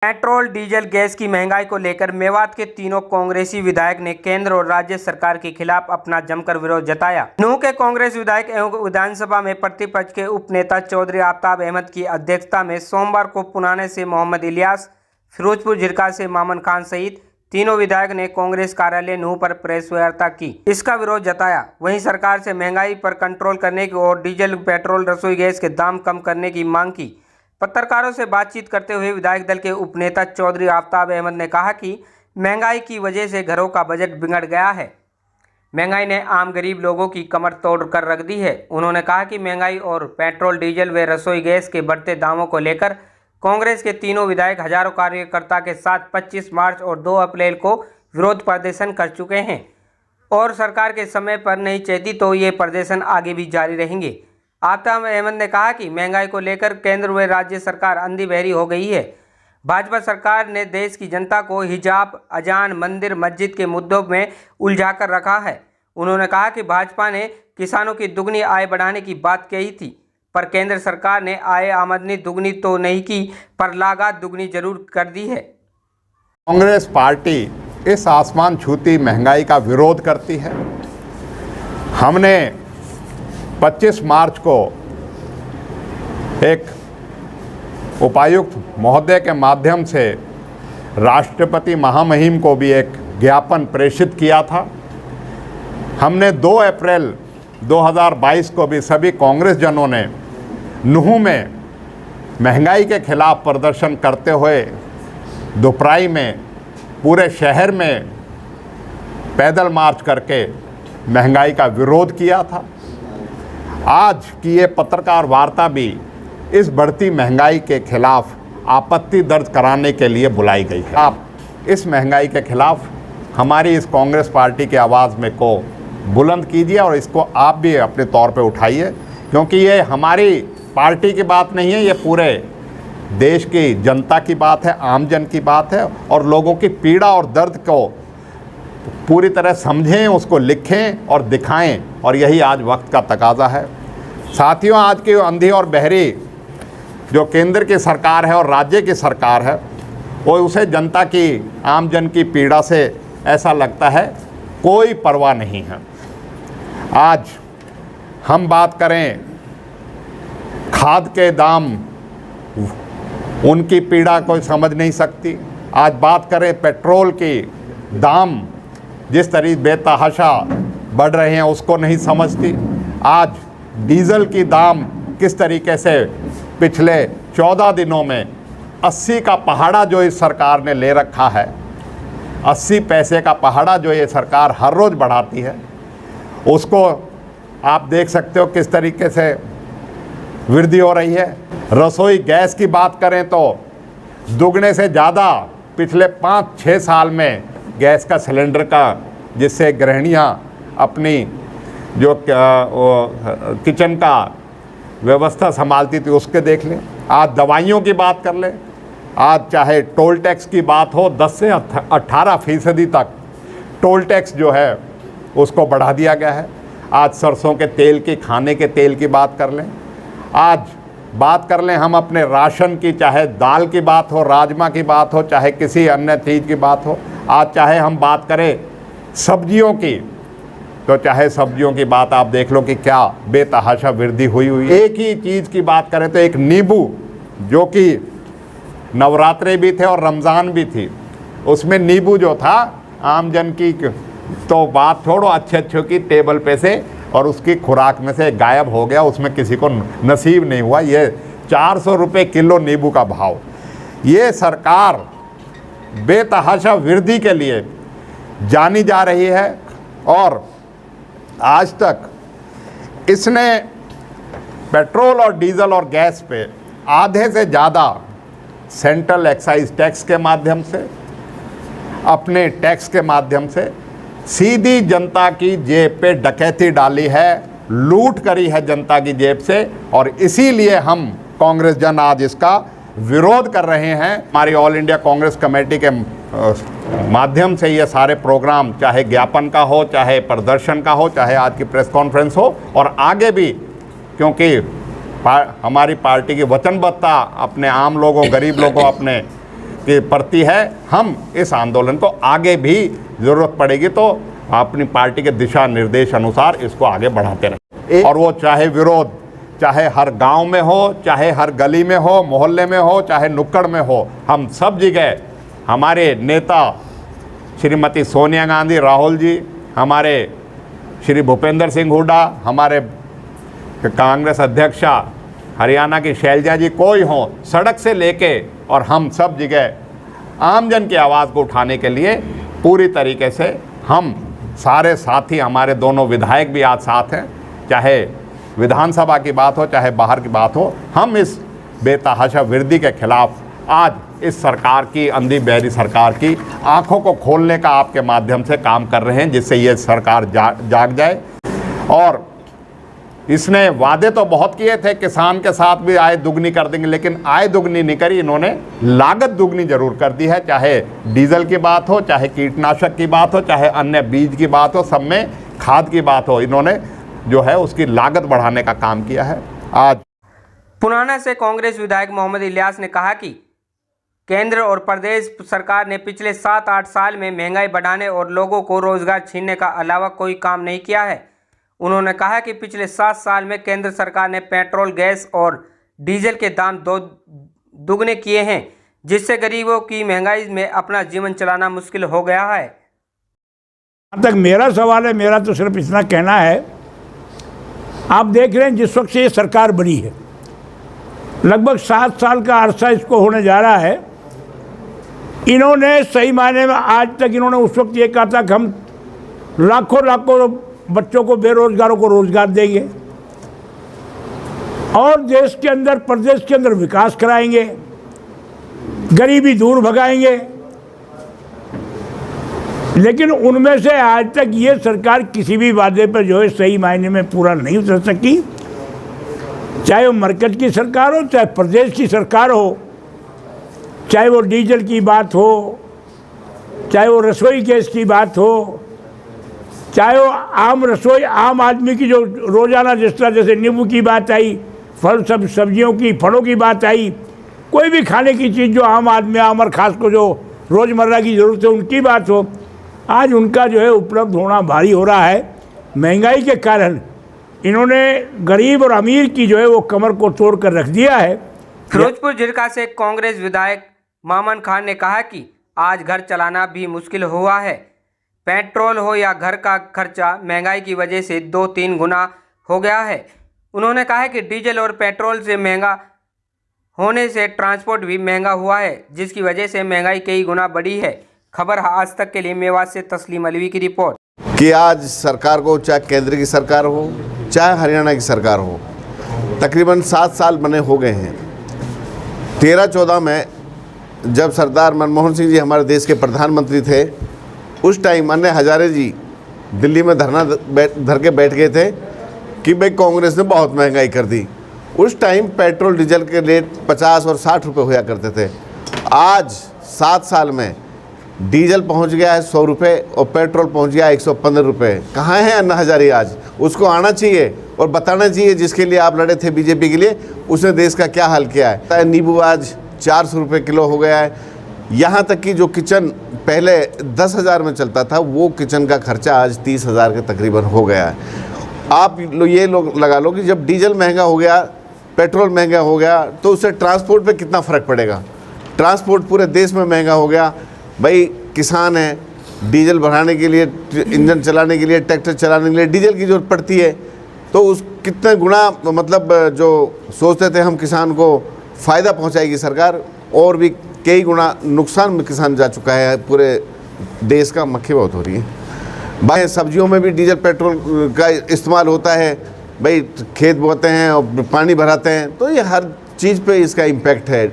Petrol diesel gas की महंगाई को लेकर मेवात के तीनों कांग्रेसी विधायक ने केंद्र और राज्य सरकार के खिलाफ अपना जमकर विरोध जताया। नूंह के कांग्रेस विधायक एवं विधानसभा में प्रतिपक्ष के उपनेता चौधरी आफताब अहमद की अध्यक्षता में सोमवार को पुराने से मोहम्मद इलियास, फिरोजपुर झिरका से मामन खान सहित तीनों विधायक ने कांग्रेस कार्यालय नूंह पर प्रेस वार्ता की, इसका विरोध जताया। वहीं सरकार से महंगाई पर कंट्रोल करने की और डीजल, पेट्रोल, रसोई गैस के दाम कम करने की मांग की। पत्रकारों से बातचीत करते हुए विधायक दल के उपनेता चौधरी आफताब अहमद ने कहा कि महंगाई की वजह से घरों का बजट बिगड़ गया है। महंगाई ने आम गरीब लोगों की कमर तोड़ कर रख दी है। उन्होंने कहा कि महंगाई और पेट्रोल, डीजल व रसोई गैस के बढ़ते दामों को लेकर कांग्रेस के तीनों विधायक हजारों कार्यकर्ता के साथ 25 मार्च और 2 अप्रैल को विरोध प्रदर्शन कर चुके हैं और सरकार के समय पर नहीं चेती तो ये प्रदर्शन आगे भी जारी रहेंगे। आफताब अहमद ने कहा कि महंगाई को लेकर केंद्र व राज्य सरकार अंधी बहरी हो गई है। भाजपा सरकार ने देश की जनता को हिजाब, अजान, मंदिर, मस्जिद के मुद्दों में उलझाकर रखा है। उन्होंने कहा कि भाजपा ने किसानों की दुगनी आय बढ़ाने की बात कही थी, पर केंद्र सरकार ने आय आमदनी दुगनी तो नहीं की, पर लागत दुगनी जरूर कर दी है। कांग्रेस पार्टी इस आसमान छूती महंगाई का विरोध करती है। हमने 25 मार्च को एक उपायुक्त महोदय के माध्यम से राष्ट्रपति महामहिम को भी एक ज्ञापन प्रेषित किया था। हमने 2 अप्रैल 2022 को भी सभी कांग्रेस जनों ने नूंह में महंगाई के खिलाफ प्रदर्शन करते हुए दोपहरी में पूरे शहर में पैदल मार्च करके महंगाई का विरोध किया था। आज की ये पत्रकार वार्ता भी इस बढ़ती महंगाई के खिलाफ आपत्ति दर्ज कराने के लिए बुलाई गई है। आप इस महंगाई के खिलाफ हमारी इस कांग्रेस पार्टी की आवाज़ में को बुलंद कीजिए और इसको आप भी अपने तौर पे उठाइए, क्योंकि ये हमारी पार्टी की बात नहीं है, ये पूरे देश की जनता की बात है, आम जन की बात है और लोगों की पीड़ा और दर्द को पूरी तरह समझें, उसको लिखें और दिखाएं, और यही आज वक्त का तकाजा है। साथियों, आज की अंधी और बहरी जो केंद्र की सरकार है और राज्य की सरकार है, वो उसे जनता की, आम जन की पीड़ा से ऐसा लगता है कोई परवाह नहीं है। आज हम बात करें खाद के दाम, उनकी पीड़ा कोई समझ नहीं सकती। आज बात करें पेट्रोल की दाम, जिस तरीके बेतहाशा बढ़ रहे हैं उसको नहीं समझती। आज डीजल की दाम किस तरीके से पिछले 14 दिनों में 80 का पहाड़ा जो इस सरकार ने ले रखा है, 80 पैसे का पहाड़ा जो ये सरकार हर रोज़ बढ़ाती है, उसको आप देख सकते हो किस तरीके से वृद्धि हो रही है। रसोई गैस की बात करें तो दुगने से ज़्यादा पिछले 5-6 साल में गैस का सिलेंडर का, जिससे गृहिणियाँ अपनी जो किचन का व्यवस्था संभालती थी उसके देख लें। आज दवाइयों की बात कर लें, आज चाहे टोल टैक्स की बात हो, 10 से 18% तक टोल टैक्स जो है उसको बढ़ा दिया गया है। आज सरसों के तेल की, खाने के तेल की बात कर लें, आज बात कर लें हम अपने राशन की, चाहे दाल की बात हो, राजमा की बात हो, चाहे किसी अन्य चीज़ की बात हो, आज चाहे हम बात करें सब्जियों की, तो चाहे सब्जियों की बात आप देख लो कि क्या बेतहाशा वृद्धि हुई। एक ही चीज़ की बात करें तो एक नींबू, जो कि नवरात्रे भी थे और रमज़ान भी थी, उसमें नींबू जो था आम जन की तो बात छोड़ो, अच्छे की टेबल पे से और उसकी खुराक में से गायब हो गया, उसमें किसी को नसीब नहीं हुआ। ये 400 रुपये किलो नींबू का भाव। ये सरकार बेतहाशा वृद्धि के लिए जानी जा रही है और आज तक इसने पेट्रोल और डीजल और गैस पे आधे से ज़्यादा सेंट्रल एक्साइज टैक्स के माध्यम से, अपने टैक्स के माध्यम से सीधी जनता की जेब पे डकैती डाली है, लूट करी है जनता की जेब से, और इसीलिए हम कांग्रेस जन आज इसका विरोध कर रहे हैं। हमारी ऑल इंडिया कांग्रेस कमेटी के माध्यम से ये सारे प्रोग्राम, चाहे ज्ञापन का हो, चाहे प्रदर्शन का हो, चाहे आज की प्रेस कॉन्फ्रेंस हो, और आगे भी, क्योंकि हमारी पार्टी की वचनबद्धता अपने आम लोगों, गरीब लोगों, अपने के प्रति है। हम इस आंदोलन को आगे भी ज़रूरत पड़ेगी तो अपनी पार्टी के दिशा निर्देश अनुसार इसको आगे बढ़ाते रहें। और वो चाहे विरोध चाहे हर गांव में हो, चाहे हर गली में हो, मोहल्ले में हो, चाहे नुक्कड़ में हो, हम सब जगह हमारे नेता श्रीमती सोनिया गांधी, राहुल जी, हमारे श्री भूपेंद्र सिंह हुड्डा, हमारे कांग्रेस अध्यक्षा हरियाणा की शैलजा जी, कोई हो, सड़क से लेके और हम सब जगह आमजन की आवाज़ को उठाने के लिए पूरी तरीके से हम सारे साथी, हमारे दोनों विधायक भी आज साथ हैं, चाहे विधानसभा की बात हो चाहे बाहर की बात हो। हम इस बेतहाशा वृद्धि के खिलाफ आज इस सरकार की, अंधी बहरी सरकार की आंखों को खोलने का आपके माध्यम से काम कर रहे हैं, जिससे ये सरकार जाग जाए। और इसने वादे तो बहुत किए थे, किसान के साथ भी आय दुगनी कर देंगे, लेकिन आय दुगनी नहीं करी, इन्होंने लागत दुगनी जरूर कर दी है। चाहे डीजल की बात हो, चाहे कीटनाशक की बात हो, चाहे अन्य बीज की बात हो, सब में खाद की बात हो, इन्होंने जो है उसकी लागत बढ़ाने का काम किया है। आज पुराना से कांग्रेस विधायक मोहम्मद इलियास ने कहा कि केंद्र और प्रदेश सरकार ने पिछले 7-8 साल में महंगाई बढ़ाने और लोगों को रोजगार छीनने का अलावा कोई काम नहीं किया है। उन्होंने कहा कि पिछले 7 साल में केंद्र सरकार ने पेट्रोल, गैस और डीजल के दाम दुगने किए हैं, जिससे गरीबों की महंगाई में अपना जीवन चलाना मुश्किल हो गया है। जहाँ तक मेरा सवाल है, मेरा तो सिर्फ इतना कहना है, आप देख रहे हैं जिस वक्त से ये सरकार बनी है, लगभग 7 साल का अरसा इसको होने जा रहा है। इन्होंने सही मायने में आज तक इन्होंने उस वक्त ये कहा था कि हम लाखों बच्चों को, बेरोजगारों को रोजगार देंगे और देश के अंदर, प्रदेश के अंदर विकास कराएंगे, गरीबी दूर भगाएंगे। लेकिन उनमें से आज तक ये सरकार किसी भी वादे पर जो है सही मायने में पूरा नहीं उतर सकी, चाहे वो मरकज की सरकार हो, चाहे प्रदेश की सरकार हो, चाहे वो डीजल की बात हो, चाहे वो रसोई गैस की बात हो, चाहे वो आम आदमी की जो रोज़ाना जिस तरह जैसे नींबू की बात आई, सब्जियों की, फलों की बात आई, कोई भी खाने की चीज़ जो आम आदमी, आम और ख़ास को जो रोज़मर्रा की ज़रूरत है उनकी बात हो, आज उनका जो है उपलब्ध होना भारी हो रहा है। महंगाई के कारण इन्होंने गरीब और अमीर की जो है वो कमर को तोड़ कर रख दिया है। फिरोजपुर जिरका से कांग्रेस विधायक मामन खान ने कहा कि आज घर चलाना भी मुश्किल हुआ है। पेट्रोल हो या घर का खर्चा महंगाई की वजह से 2-3 गुना हो गया है। उन्होंने कहा कि डीजल और पेट्रोल से महंगा होने से ट्रांसपोर्ट भी महंगा हुआ है, जिसकी वजह से महंगाई कई गुना बढ़ी है। खबर आज तक के लिए मेवात से तस्लीम अलवी की रिपोर्ट। कि आज सरकार को, चाहे केंद्र की सरकार हो चाहे हरियाणा की सरकार हो, तकरीबन 7 साल बने हो गए हैं। 13-14 में जब सरदार मनमोहन सिंह जी हमारे देश के प्रधानमंत्री थे, उस टाइम अन्य हजारे जी दिल्ली में धरना धर के बैठ गए थे कि भाई कांग्रेस ने बहुत महंगाई कर दी। उस टाइम पेट्रोल डीजल के रेट 50 और 60 रुपये हुआ करते थे। आज 7 साल में डीजल पहुंच गया है 100 रुपये और पेट्रोल पहुंच गया है 115 रुपये। कहाँ है अन्ना हजारे? आज उसको आना चाहिए और बताना चाहिए, जिसके लिए आप लड़े थे बीजेपी के लिए, उसने देश का क्या हाल किया है। नींबू आज 400 रुपये किलो हो गया है। यहाँ तक कि जो किचन पहले 10,000 में चलता था, वो किचन का खर्चा आज 30,000 के तकरीबन हो गया है। आप ये लोग लगा लो कि जब डीजल महंगा हो गया, पेट्रोल महंगा हो गया, तो उससे ट्रांसपोर्ट पे कितना फ़र्क पड़ेगा। ट्रांसपोर्ट पूरे देश में महंगा हो गया। भाई किसान है, डीजल भराने के लिए, इंजन चलाने के लिए, ट्रैक्टर चलाने के लिए डीजल की ज़रूरत पड़ती है। तो उस कितने गुना मतलब जो सोचते थे हम किसान को फ़ायदा पहुंचाएगी सरकार, और भी कई गुना नुकसान में किसान जा चुका है। पूरे देश का मक्खी बहुत हो रही है। भाई सब्जियों में भी डीजल पेट्रोल का इस्तेमाल होता है। भाई खेत बोते हैं और पानी भराते हैं, तो ये हर चीज़ पे इसका इम्पैक्ट है।